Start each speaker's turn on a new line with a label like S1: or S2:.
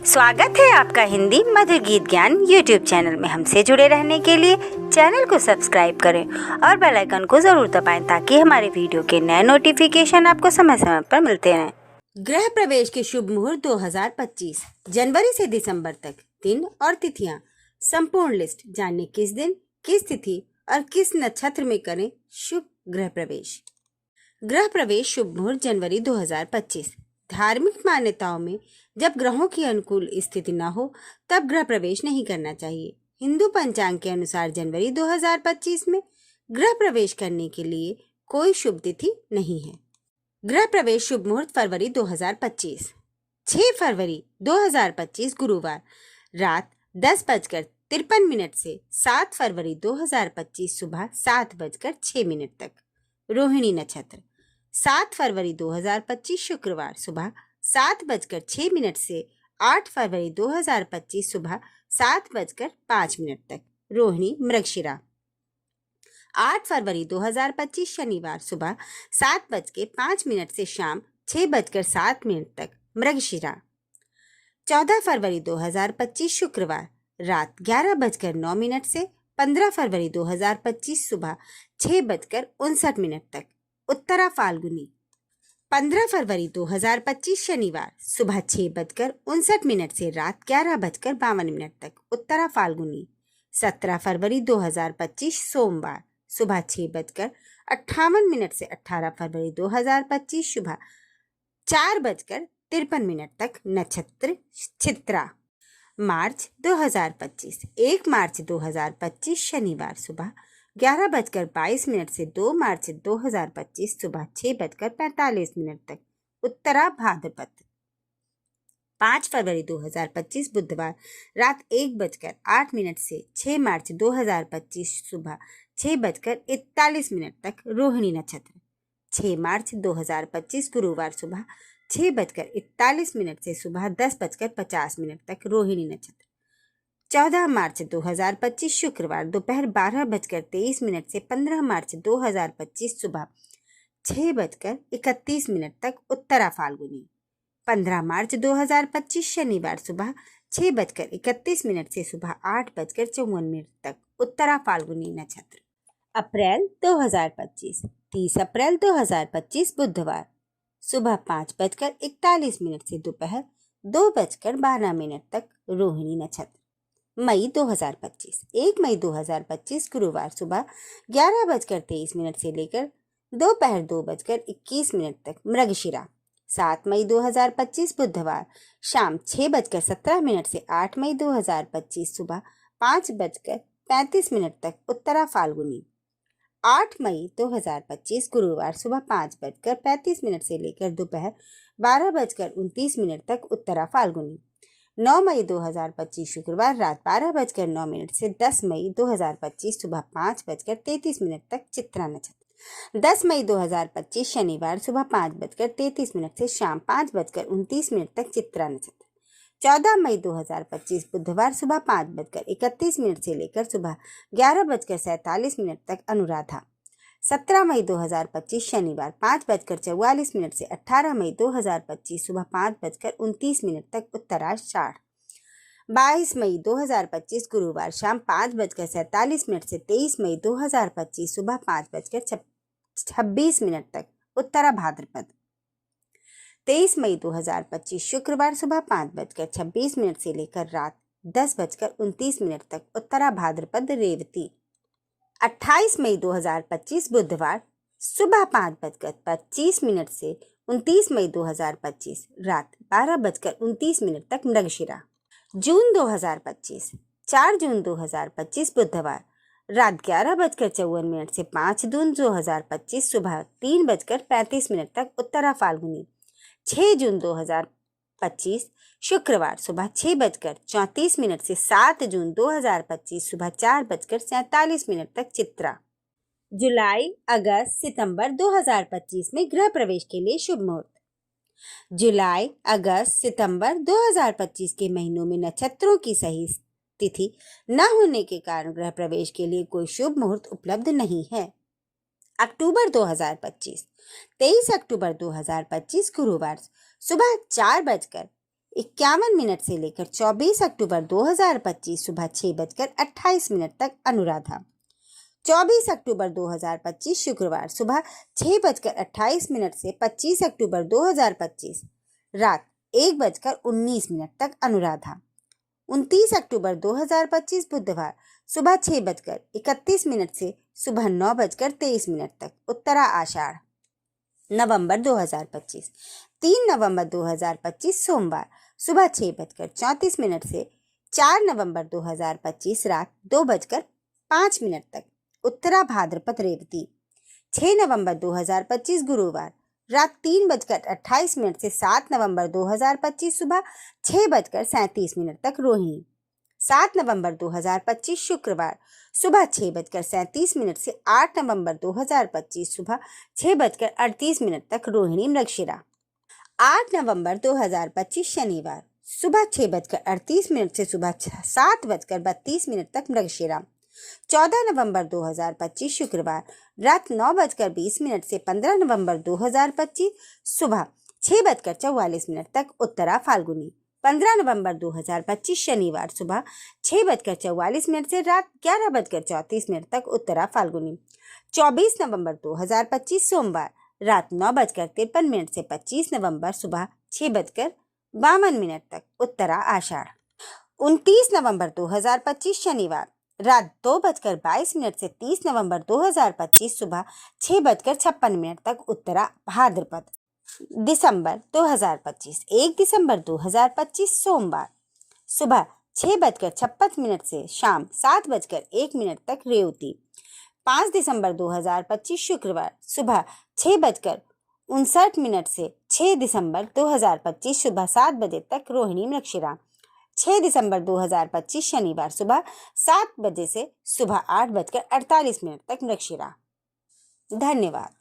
S1: स्वागत है आपका हिंदी मधुर गीत ज्ञान यूट्यूब चैनल में। हमसे जुड़े रहने के लिए चैनल को सब्सक्राइब करें और बेल आइकन को जरूर दबाएं ताकि हमारे वीडियो के नए नोटिफिकेशन आपको समय समय पर मिलते रहें। गृह प्रवेश के शुभ मुहूर्त 2025 जनवरी से दिसंबर तक दिन और तिथियां। संपूर्ण लिस्ट जानने किस दिन, किस तिथि और किस नक्षत्र में करें शुभ गृह प्रवेश। गृह प्रवेश शुभ मुहूर्त जनवरी 2025। धार्मिक मान्यताओं में जब ग्रहों की अनुकूल स्थिति न हो तब गृह प्रवेश नहीं करना चाहिए। हिंदू पंचांग के अनुसार जनवरी 2025 में गृह प्रवेश करने के लिए कोई शुभ तिथि नहीं है। गृह प्रवेश शुभ मुहूर्त फरवरी 2025। 6 फरवरी 2025 गुरुवार रात 10:53 से 7 फरवरी 2025 सुबह 7:06 तक रोहिणी नक्षत्र। 7 फरवरी 2025 शुक्रवार सुबह 7:06 से 8 फरवरी 2025 सुबह 7:05 तक रोहिणी मृगशिरा। 8 फरवरी 2025 शनिवार सुबह 7:05 से शाम 6:07 तक मृगशिरा। 14 फरवरी 2025 शुक्रवार रात 11:09 से 15 फरवरी 2025 सुबह 6:59 तक उत्तरा फाल्गुनी। 15 फरवरी 2025 शनिवार सुबह 6:59 से रात 11:52 तक उत्तरा फाल्गुनी। 17 फरवरी 2025 सोमवार सुबह 6:58 से 18 फरवरी 2025 सुबह 4:53 तक नक्षत्र चित्रा। मार्च 2025 1 मार्च 2025 शनिवार सुबह 11:22 से 2 मार्च 2025 सुबह 6:45 तक उत्तरा भाद्रपद। 5 फरवरी 2025 बुधवार रात 1:08 से 6 मार्च 2025 सुबह 6:41 तक रोहिणी नक्षत्र। 6 मार्च 2025 गुरुवार सुबह 6:41 से सुबह 10:50 तक रोहिणी नक्षत्र। 14 मार्च 2025 शुक्रवार दोपहर 12:23 से 15 मार्च 2025 सुबह 6:31 तक उत्तरा फाल्गुनी। 15 मार्च 2025 शनिवार सुबह 6:31 से सुबह 8:54 तक उत्तरा फाल्गुनी नक्षत्र। अप्रैल 2025 30 अप्रैल 2025 बुधवार सुबह 5:41 से दोपहर 2:12 तक रोहिणी नक्षत्र। मई 2025 1 मई 2025 गुरुवार सुबह 11:23 से लेकर दोपहर 2:21 तक मृगशिरा। 7 मई 2025 बुधवार शाम 6:17 से 8 मई 2025 सुबह 5:35 तक उत्तरा फाल्गुनी। 8 मई 2025 गुरुवार सुबह 5:35 से लेकर दोपहर 12:29 तक उत्तरा फाल्गुनी। 9 मई 2025 शुक्रवार रात 12:09 से 10 मई 2025 सुबह 5:33 तक चित्रा नक्षत्र। 10 मई 2025 शनिवार सुबह 5:33 से शाम 5:29 तक चित्रा नक्षत्र। 14 मई 2025 बुधवार सुबह 5:31 से लेकर सुबह 11:47 तक अनुराधा। 17 मई 2025 शनिवार 5:44 से 18 मई 2025 सुबह 5:29 तक उत्तराषाढ़। 22 मई 2025 गुरुवार शाम 5:47 से 23 मई 2025 सुबह 5:26 तक उत्तरा भाद्रपद। 23 मई 2025 शुक्रवार सुबह 5:26 से लेकर रात 10:29 तक उत्तरा भाद्रपद रेवती। 28 मई 2025 बुधवार सुबह 5:25 से 29 मई 2025 रात 12:29 तक मृगशिरा। जून 2025 4 जून 2025 बुधवार रात 11:54 से 5 जून 2025 सुबह 3:35 तक उत्तरा फाल्गुनी। 6 जून 2025 शुक्रवार सुबह 6:34 से 7 जून 2025 सुबह 4:47 तक चित्रा। जुलाई अगस्त सितंबर 2025 में गृह प्रवेश के लिए शुभ मुहूर्त। जुलाई अगस्त सितंबर 2025 के महीनों में नक्षत्रों की सही तिथि न होने के कारण गृह प्रवेश के लिए कोई शुभ मुहूर्त उपलब्ध नहीं है। अक्टूबर 2025 23 अक्टूबर 2025 गुरुवार सुबह 4:31 51 से लेकर 24 अक्टूबर 2025 सुबह 6:28 तक अनुराधा। 24 अक्टूबर 2025 शुक्रवार सुबह 6:28 से 25 अक्टूबर 2025 रात 1:19 तक अनुराधा। 29 अक्टूबर 2025 बुधवार सुबह 6:31 से सुबह 9:23 तक उत्तरा आषाढ़। नवंबर 2025 3 नवंबर 2025 सोमवार सुबह 6:34 से 4 नवंबर 2025 रात 2:05 तक उत्तरा भाद्रपद रेवती। 6 नवंबर 2025 गुरुवार रात 3:28 से 7 नवंबर 2025 सुबह 6:37 तक रोहिणी। 7 नवंबर 2025 शुक्रवार सुबह 6:37 से 8 नवंबर 2025 सुबह 6:38 तक रोहिणी मृगशिरा। 8 नवंबर 2025 शनिवार सुबह 6:38 से सुबह 7:32 तक मृगशिरा। 14 नवंबर 2025 शुक्रवार रात 9:20 से 15 नवंबर 2025 सुबह 6:44 तक उत्तरा फाल्गुनी। 15 नवंबर 2025 शनिवार सुबह 6:44 से रात 11:34 तक उत्तरा फाल्गुनी। 24 नवंबर 2025 सोमवार रात 9:53 से 25 नवंबर सुबह 6:52 तक उत्तरा आषाढ़। 29 नवंबर 2025 शनिवार रात 2:22 से 30 नवंबर 2025 सुबह 6:56 तक उत्तरा भाद्रपद। दिसंबर 2025 1 दिसंबर 2025 सोमवार सुबह 6:56 से शाम 7:01 तक रेवती। 5 दिसंबर 2025 शुक्रवार सुबह 6:59 से 6 दिसंबर 2025 सुबह 7 बजे तक रोहिणी मृगशिरा। 6 दिसंबर 2025 शनिवार सुबह 7 बजे से सुबह 8:48 तक मृगशिरा। धन्यवाद।